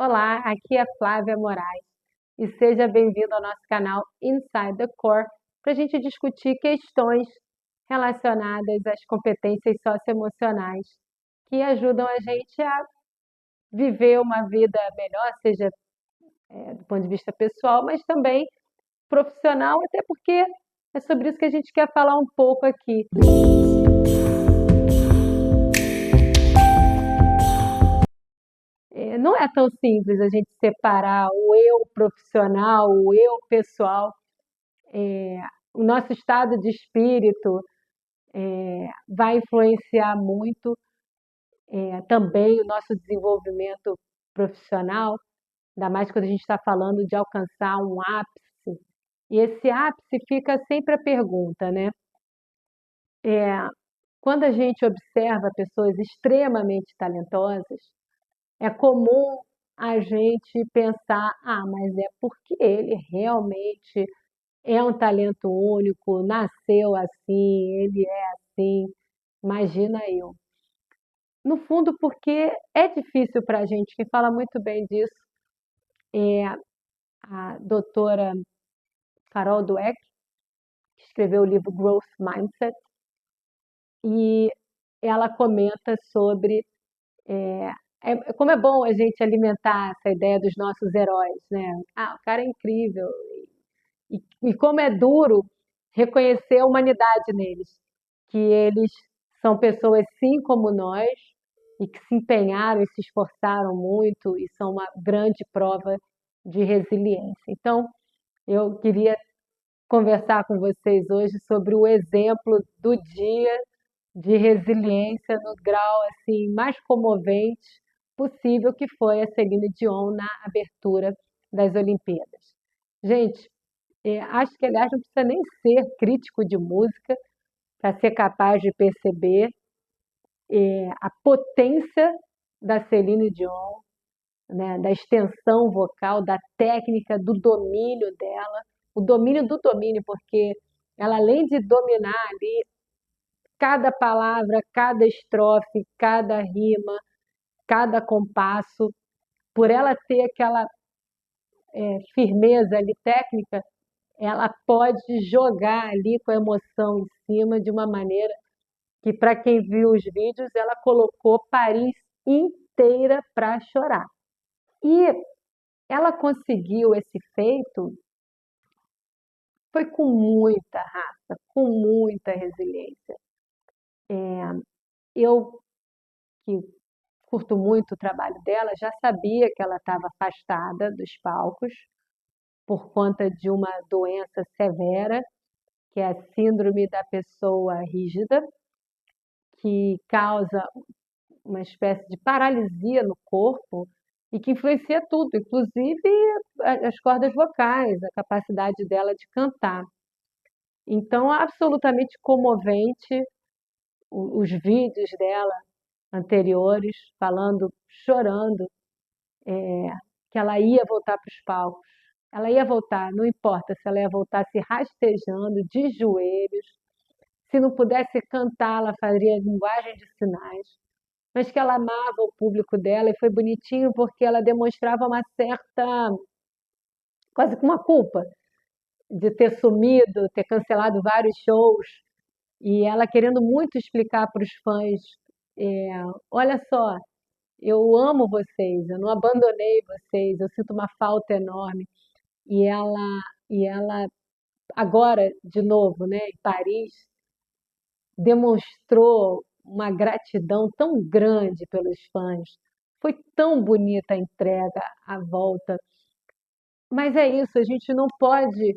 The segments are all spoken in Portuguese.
Olá, aqui é Flávia Moraes e seja bem-vindo ao nosso canal Inside the Core para a gente discutir questões relacionadas às competências socioemocionais que ajudam a gente a viver uma vida melhor, seja do ponto de vista pessoal, mas também profissional, até porque é sobre isso que a gente quer falar um pouco aqui. Não é tão simples a gente separar o eu profissional, o eu pessoal. O nosso estado de espírito vai influenciar muito também o nosso desenvolvimento profissional, ainda mais quando a gente está falando de alcançar um ápice. E esse ápice fica sempre a pergunta, né? Quando a gente observa pessoas extremamente talentosas, é comum a gente pensar, mas é porque ele realmente é um talento único, nasceu assim, ele é assim, imagina eu. No fundo, porque é difícil para a gente, quem fala muito bem disso é a doutora Carol Dweck, que escreveu o livro Growth Mindset, e ela comenta sobre como é bom a gente alimentar essa ideia dos nossos heróis, né? O cara é incrível. E como é duro reconhecer a humanidade neles, que eles são pessoas sim como nós e que se empenharam e se esforçaram muito e são uma grande prova de resiliência. Então, eu queria conversar com vocês hoje sobre o exemplo do dia de resiliência no grau assim mais comovente possível, que foi a Celine Dion na abertura das Olimpíadas. Gente, acho que, aliás, não precisa nem ser crítico de música para ser capaz de perceber a potência da Celine Dion, né, da extensão vocal, da técnica, do domínio dela, o domínio do domínio, porque ela, além de dominar ali cada palavra, cada estrofe, cada rima, cada compasso, por ela ter aquela firmeza ali técnica, ela pode jogar ali com a emoção em cima de uma maneira que, para quem viu os vídeos, ela colocou Paris inteira para chorar. E ela conseguiu esse feito foi com muita raça, com muita resiliência. Eu, que curto muito o trabalho dela, já sabia que ela estava afastada dos palcos por conta de uma doença severa, que é a síndrome da pessoa rígida, que causa uma espécie de paralisia no corpo e que influencia tudo, inclusive as cordas vocais, a capacidade dela de cantar. Então, absolutamente comovente os vídeos dela anteriores, falando, chorando, que ela ia voltar para os palcos. Ela ia voltar, não importa se ela ia voltar se rastejando, de joelhos, se não pudesse cantar, ela faria linguagem de sinais, mas que ela amava o público dela e foi bonitinho porque ela demonstrava uma certa, quase que uma culpa de ter sumido, ter cancelado vários shows e ela querendo muito explicar para os fãs, é, olha só, eu amo vocês, eu não abandonei vocês, eu sinto uma falta enorme. E ela agora, de novo, né, em Paris, demonstrou uma gratidão tão grande pelos fãs. Foi tão bonita a entrega, a volta. Mas é isso, a gente não pode,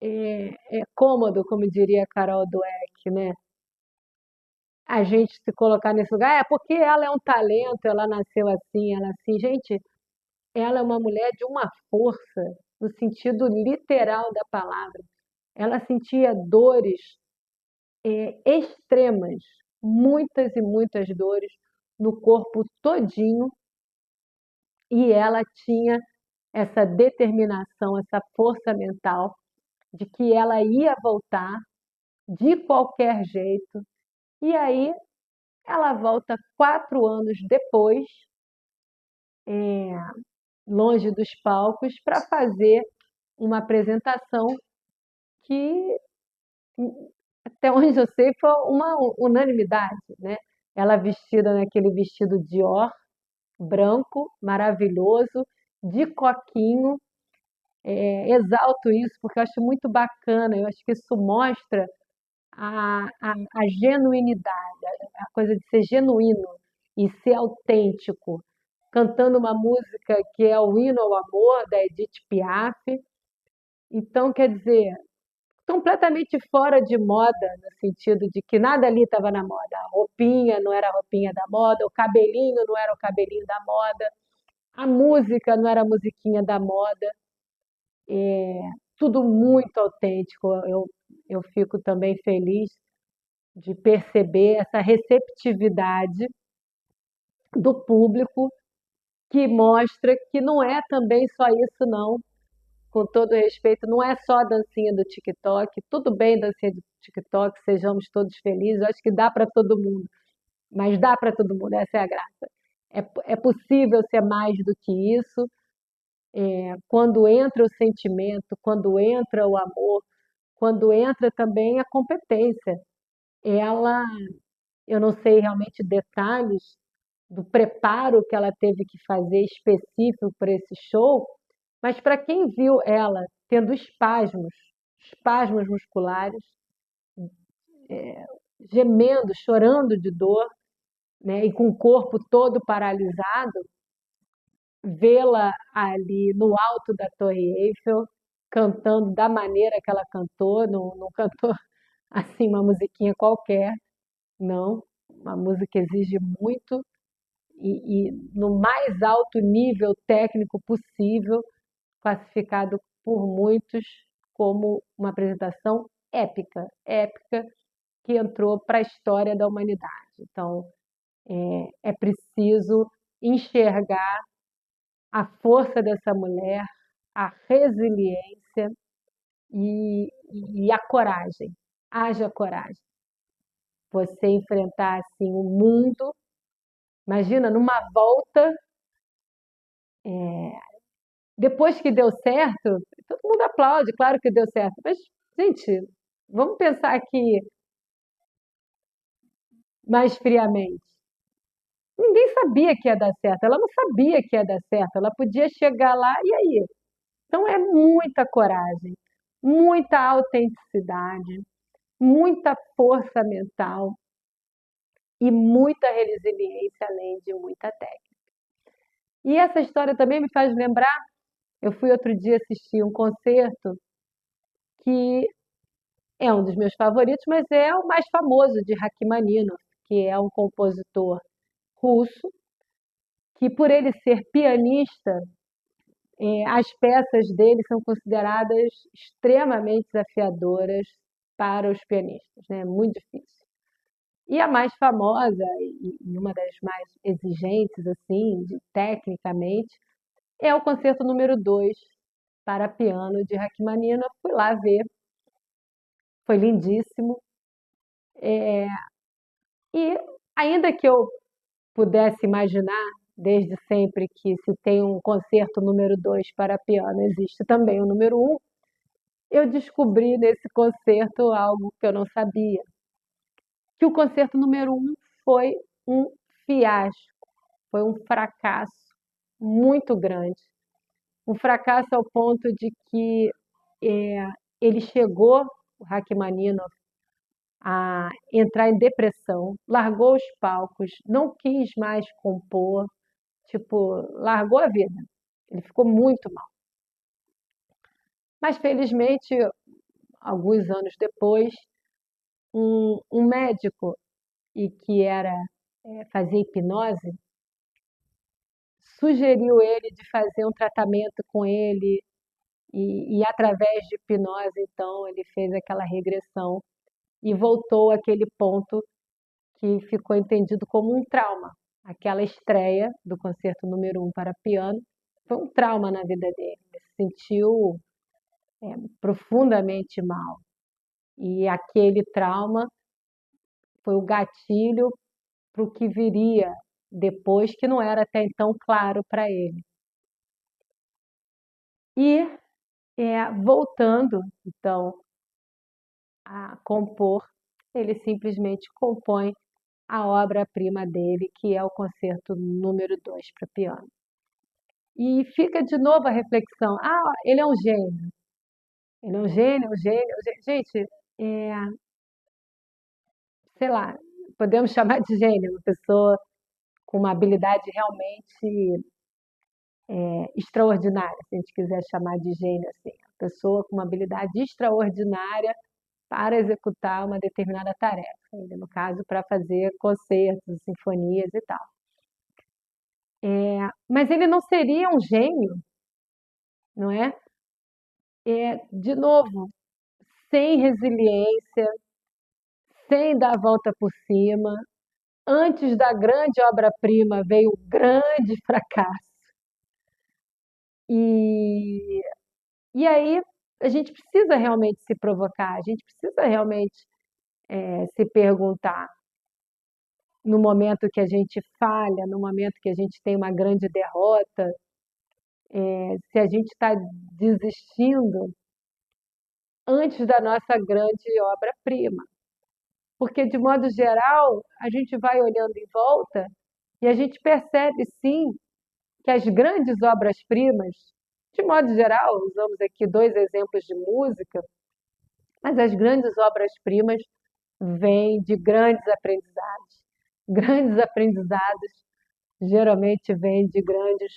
é cômodo, como diria Carol Dweck, né? A gente se colocar nesse lugar, porque ela é um talento, ela nasceu assim, ela assim. Gente, ela é uma mulher de uma força, no sentido literal da palavra. Ela sentia dores extremas, muitas e muitas dores no corpo todinho, e ela tinha essa determinação, essa força mental de que ela ia voltar de qualquer jeito. E aí ela volta 4 anos depois, longe dos palcos, para fazer uma apresentação que, até onde eu sei, foi uma unanimidade, né? Ela vestida naquele vestido Dior, branco, maravilhoso, de coquinho. Exalto isso porque eu acho muito bacana, eu acho que isso mostra a genuinidade, a coisa de ser genuíno e ser autêntico, cantando uma música que é o Hino ao Amor, da Edith Piaf. Então, quer dizer, completamente fora de moda, no sentido de que nada ali estava na moda. A roupinha não era a roupinha da moda, o cabelinho não era o cabelinho da moda, a música não era a musiquinha da moda. Tudo muito autêntico. Eu fico também feliz de perceber essa receptividade do público que mostra que não é também só isso, não. Com todo respeito, não é só a dancinha do TikTok. Tudo bem, dancinha do TikTok, sejamos todos felizes. Eu acho que dá para todo mundo, mas dá para todo mundo, essa é a graça. É possível ser mais do que isso. Quando entra o sentimento, quando entra o amor, quando entra também a competência. Ela, eu não sei realmente detalhes do preparo que ela teve que fazer específico para esse show, mas para quem viu ela tendo espasmos musculares, gemendo, chorando de dor, né, e com o corpo todo paralisado, vê-la ali no alto da Torre Eiffel, cantando da maneira que ela cantou, não cantou assim uma musiquinha qualquer, não, uma música que exige muito e no mais alto nível técnico possível, classificado por muitos como uma apresentação épica, épica que entrou para a história da humanidade. Então, é preciso enxergar a força dessa mulher, a resiliência e a coragem. Haja coragem. Você enfrentar assim o mundo, imagina numa volta, depois que deu certo, todo mundo aplaude, claro que deu certo, mas gente, vamos pensar aqui mais friamente. Ninguém sabia que ia dar certo, ela não sabia que ia dar certo, ela podia chegar lá e aí. Então é muita coragem, muita autenticidade, muita força mental e muita resiliência, além de muita técnica. E essa história também me faz lembrar, eu fui outro dia assistir um concerto que é um dos meus favoritos, mas é o mais famoso de Rachmaninoff, que é um compositor russo, que por ele ser pianista, as peças dele são consideradas extremamente desafiadoras para os pianistas, né? Muito difícil. E a mais famosa e uma das mais exigentes, assim, tecnicamente, é o Concerto número 2 para piano de Rachmaninoff. Fui lá ver, foi lindíssimo. E ainda que eu pudesse imaginar desde sempre que se tem um concerto número 2 para piano, existe também o número um. Eu descobri nesse concerto algo que eu não sabia, que o concerto número um foi um fiasco, foi um fracasso muito grande. Um fracasso ao ponto de que ele chegou, o Rachmaninoff, a entrar em depressão, largou os palcos, não quis mais compor, tipo, largou a vida. Ele ficou muito mal. Mas, felizmente, alguns anos depois, um médico e que fazia hipnose sugeriu ele de fazer um tratamento com ele através de hipnose, então, ele fez aquela regressão e voltou àquele ponto que ficou entendido como um trauma. Aquela estreia do concerto número um para piano foi um trauma na vida dele. Ele se sentiu profundamente mal. E aquele trauma foi o gatilho para o que viria depois, que não era até então claro para ele. E voltando, então, a compor, ele simplesmente compõe a obra-prima dele, que é o Concerto número 2 para piano. E fica de novo a reflexão: ah, ele é um gênio. Ele é um gênio, um gênio, um gênio. Gente, é, sei lá, podemos chamar de gênio, uma pessoa com uma habilidade realmente extraordinária, se a gente quiser chamar de gênio assim. Uma pessoa com uma habilidade extraordinária para executar uma determinada tarefa, no caso, para fazer concertos, sinfonias e tal. Mas ele não seria um gênio, não é? De novo, sem resiliência, sem dar a volta por cima. Antes da grande obra-prima veio o grande fracasso. E, e aí a gente precisa realmente se provocar, a gente precisa realmente se perguntar no momento que a gente falha, no momento que a gente tem uma grande derrota, se a gente está desistindo antes da nossa grande obra-prima. Porque, de modo geral, a gente vai olhando em volta e a gente percebe, sim, que as grandes obras-primas, de modo geral, usamos aqui dois exemplos de música, mas as grandes obras-primas vêm de grandes aprendizados. Grandes aprendizados geralmente vêm de grandes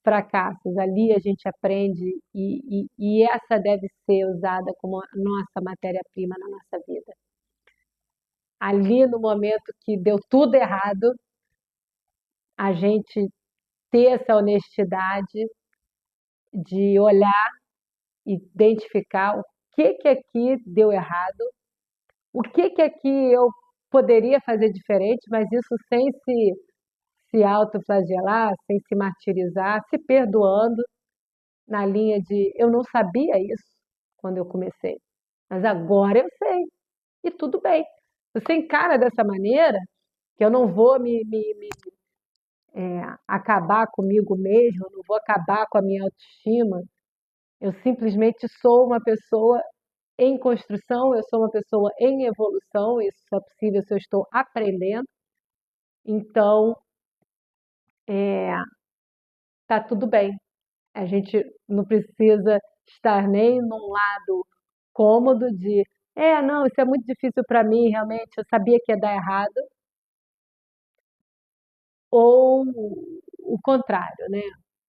fracassos. Ali a gente aprende e essa deve ser usada como a nossa matéria-prima na nossa vida. Ali no momento que deu tudo errado, a gente ter essa honestidade de olhar, identificar o que aqui deu errado, o que aqui eu poderia fazer diferente, mas isso sem se autoflagelar, sem se martirizar, se perdoando, na linha de eu não sabia isso quando eu comecei, mas agora eu sei, e tudo bem. Você encara dessa maneira, que eu não vou acabar comigo mesmo, eu não vou acabar com a minha autoestima, eu simplesmente sou uma pessoa em construção, eu sou uma pessoa em evolução, isso só é possível se eu estou aprendendo. Então, tá tudo bem. A gente não precisa estar nem num lado cômodo de, não, isso é muito difícil para mim, realmente, eu sabia que ia dar errado, ou o contrário, né?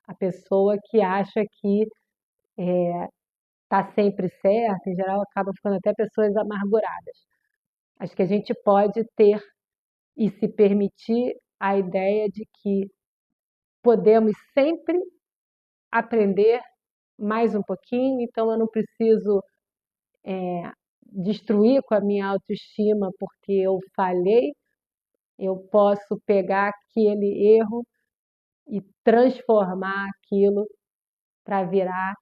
A pessoa que acha que está sempre certa, em geral, acaba ficando até pessoas amarguradas. Acho que a gente pode ter e se permitir a ideia de que podemos sempre aprender mais um pouquinho, então eu não preciso destruir com a minha autoestima porque eu falhei, eu posso pegar aquele erro e transformar aquilo para virar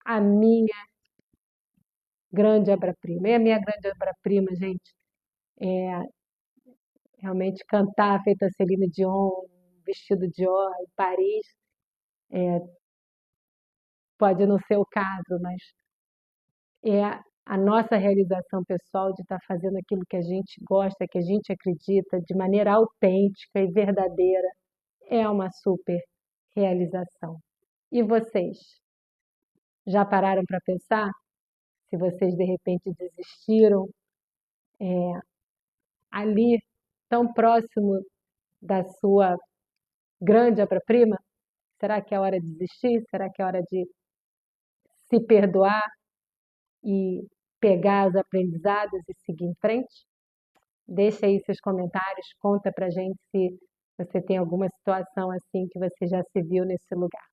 a minha grande obra-prima. E a minha grande obra-prima, gente, realmente cantar feita a Celine Dion, vestido de Dior em Paris, pode não ser o caso, mas é a nossa realização pessoal de estar fazendo aquilo que a gente gosta, que a gente acredita, de maneira autêntica e verdadeira, é uma super realização. E vocês? Já pararam para pensar? Se vocês de repente desistiram ali, tão próximo da sua grande obra-prima? Será que é hora de desistir? Será que é hora de se perdoar e pegar os aprendizados e seguir em frente? Deixa aí seus comentários, conta pra gente se você tem alguma situação assim que você já se viu nesse lugar.